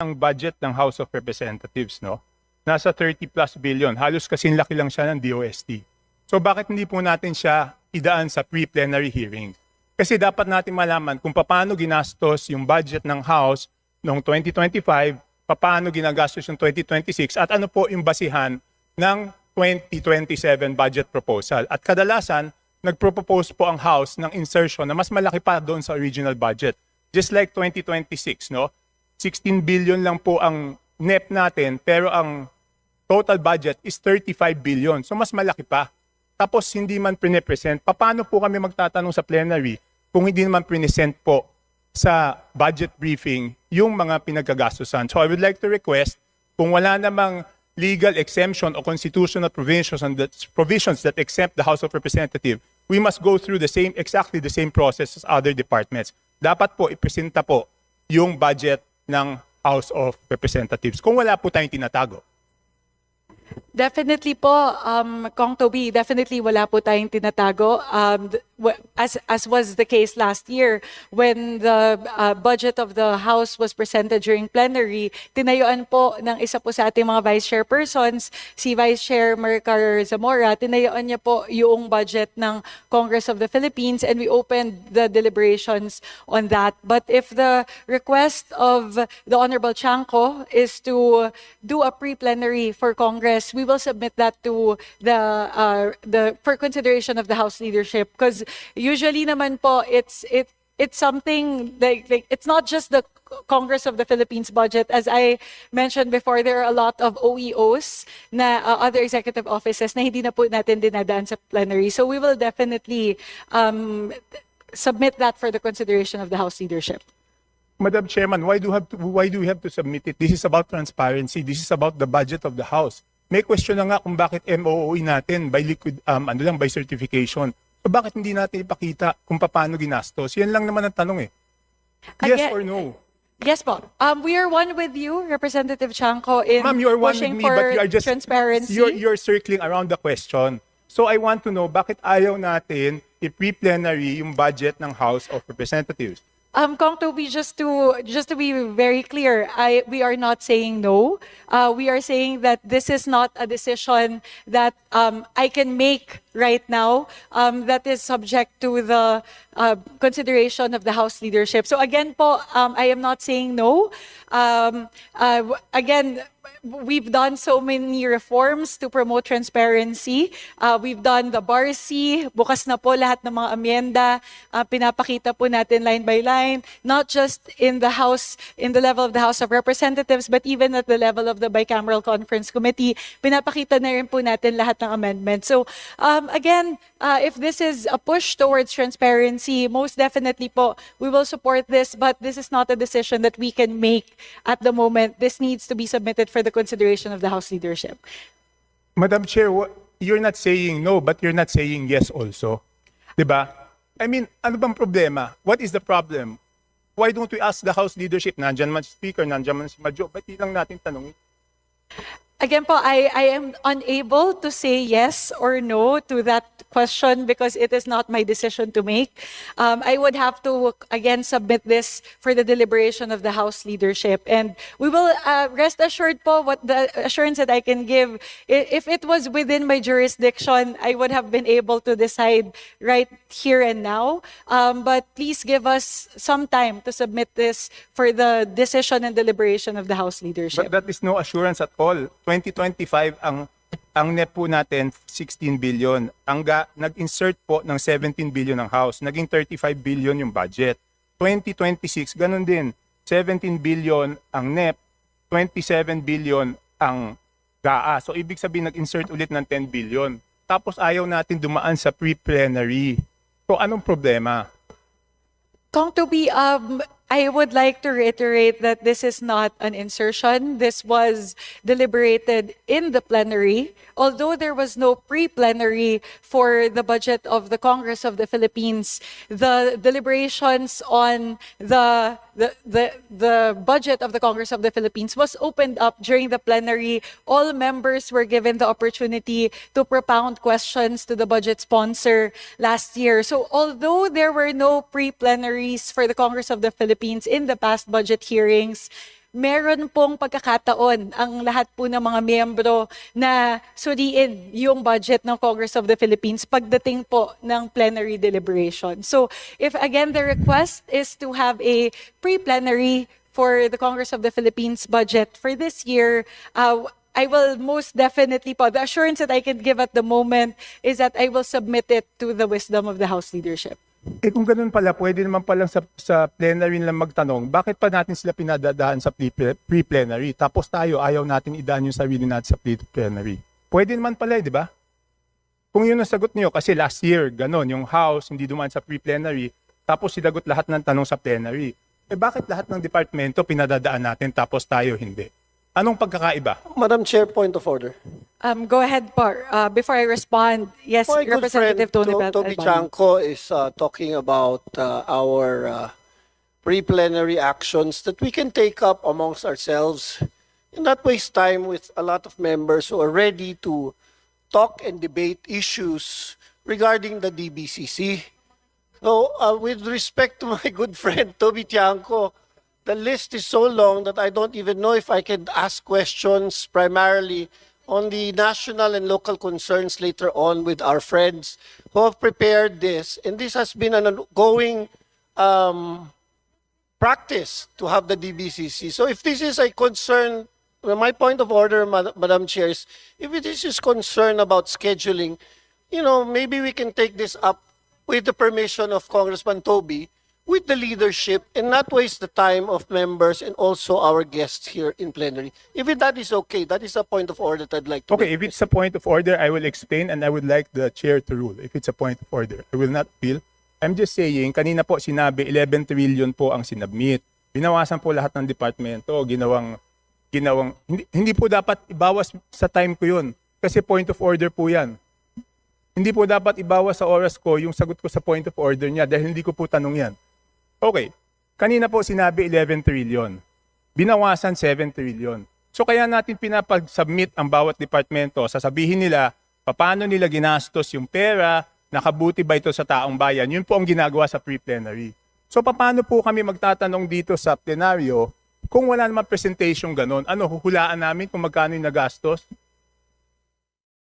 ang budget ng House of Representatives, no? Nasa 30 plus billion. Halos kasing laki lang siya ng DOST. So bakit hindi po natin siya idaan sa pre-plenary hearings? Kasi dapat natin malaman kung paano ginastos yung budget ng House noong 2025, paano ginagastos yung 2026, at ano po yung basihan ng 2027 budget proposal. At kadalasan, nagpropose po ang House ng insertion na mas malaki pa doon sa original budget. Just like 2026, no? 16 billion lang po ang NEP natin, pero ang total budget is 35 billion. So mas malaki pa. Tapos hindi man pre-present. Paano po kami magtatanong sa plenary kung hindi naman pre-present po sa budget briefing yung mga pinagkagastusan? So I would like to request, kung wala namang legal exemption o constitutional provisions that exempt the House of Representatives, we must go through exactly the same process as other departments. Dapat po ipresenta po yung budget ng House of Representatives kung wala po tayong tinatago. Definitely po, Kong Toby, definitely wala po tayong tinatago. As was the case last year, when the budget of the House was presented during plenary, tinayuan po ng isa po sa ating mga vice chairpersons, si Vice Chair Mercar Zamora, tinayuan niya po yung budget ng Congress of the Philippines, and we opened the deliberations on that. But if the request of the Honorable Chanco is to do a pre-plenary for Congress, we will submit that to the for consideration of the House leadership, because usually naman po it's something like it's not just the Congress of the Philippines budget. As I mentioned before, there are a lot of OEOs na other executive offices na hindi na po natin dinadaan sa plenary. So we will definitely submit that for the consideration of the House leadership. Madam Chairman, why do we have to submit it? This is about transparency. This is about the budget of the House. May question na nga kung bakit MOOE natin by by certification. So bakit hindi natin ipakita kung paano ginastos? Yan lang naman ang tanong eh. Yes or no? Yes po. We are one with you, Representative Chanco, in Ma'am, you are one with pushing me, but you are just transparency. you're circling around the question. So I want to know, bakit ayaw natin i-pre-plenary yung budget ng House of Representatives? Kong Toby, just to be very clear, we are not saying no. We are saying that this is not a decision that I can make right now. That is subject to the consideration of the House leadership. So again po, I am not saying no. Again, we've done so many reforms to promote transparency. We've done the BARC, bukas na po lahat ng mga amyenda, pinapakita po natin line by line, not just in the House, in the level of the House of Representatives, but even at the level of the Bicameral Conference Committee, pinapakita na rin po natin lahat ng amendments. So again, if this is a push towards transparency, most definitely po, we will support this, but this is not a decision that we can make at the moment. This needs to be submitted for the consideration of the House leadership. Madam Chair, you're not saying no, but you're not saying yes also. Diba? I mean, ano bang problema? What is the problem? Why don't we ask the House leadership? Nandyan man si Speaker, nandyan man si Madjo. Ba't di lang natin tanongin? Again po, I am unable to say yes or no to that question because it is not my decision to make. I would have to, again, submit this for the deliberation of the House leadership. And we will rest assured po what the assurance that I can give. If it was within my jurisdiction, I would have been able to decide right here and now. But please give us some time to submit this for the decision and deliberation of the House leadership. But that is no assurance at all. 2025 ang NEP po natin 16 billion. Nag-insert po ng 17 billion ng House, naging 35 billion yung budget. 2026 ganun din. 17 billion ang NEP, 27 billion ang GAA. So ibig sabihin nag-insert ulit ng 10 billion. Tapos ayaw natin dumaan sa pre-plenary. So anong problema? Kong Toby, I would like to reiterate that this is not an insertion. This was deliberated in the plenary. Although there was no pre-plenary for the budget of the Congress of the Philippines, the deliberations on the budget of the Congress of the Philippines was opened up during the plenary. All members were given the opportunity to propound questions to the budget sponsor last year. So although there were no pre-plenaries for the Congress of the Philippines in the past budget hearings, meron pong pagkakataon ang lahat po ng mga miyembro na suriin yung budget ng Congress of the Philippines pagdating po ng plenary deliberation. So if again the request is to have a pre-plenary for the Congress of the Philippines budget for this year, I will most definitely po, the assurance that I can give at the moment is that I will submit it to the wisdom of the House leadership. Kung ganun pala, pwede naman palang sa plenary lang magtanong, bakit pa natin sila pinadadaan sa pre-plenary? Tapos tayo, ayaw natin idaan yung sarili natin sa pre-plenary. Pwede naman pala, di ba? Kung yun ang sagot niyo, kasi last year, ganun, yung House hindi dumaan sa pre-plenary, tapos sinagot lahat ng tanong sa plenary. Bakit lahat ng departamento pinadadaan natin, tapos tayo hindi? Anong pagkakaiba? Madam Chair, point of order. Go ahead, Par. Before I respond, yes, My good friend Representative Tony Toby Albano. Chanco is talking about our pre-plenary actions that we can take up amongst ourselves and not waste time with a lot of members who are ready to talk and debate issues regarding the DBCC. So, with respect to my good friend Toby Chanco, the list is so long that I don't even know if I can ask questions primarily on the national and local concerns later on with our friends who have prepared this. And this has been an ongoing practice to have the DBCC. So if this is a concern, my point of order, Madam Chair, is if it is concern about scheduling, maybe we can take this up with the permission of Congressman Toby, with the leadership, and not waste the time of members and also our guests here in plenary. If that is okay, that is a point of order that I'd like to Okay, make. if it's a point of order, I will explain and I would like the chair to rule. If it's a point of order, I will not appeal. I'm just saying, kanina po sinabi, 11 trillion po ang sinubmit. Binawasan po lahat ng departamento, ginawang hindi po dapat ibawas sa time ko yun. Kasi point of order po yan. Hindi po dapat ibawas sa oras ko yung sagot ko sa point of order niya dahil hindi ko po tanong yan. Okay, kanina po sinabi 11 trillion. Binawasan 7 trillion. So kaya natin pinapag-submit ang bawat departamento. Sasabihin nila, paano nila ginastos yung pera, nakabuti ba ito sa taong bayan. Yun po ang ginagawa sa pre-plenary. So paano po kami magtatanong dito sa plenaryo kung wala naman presentation ganon? Ano, huhulaan namin kung magkano yung nagastos?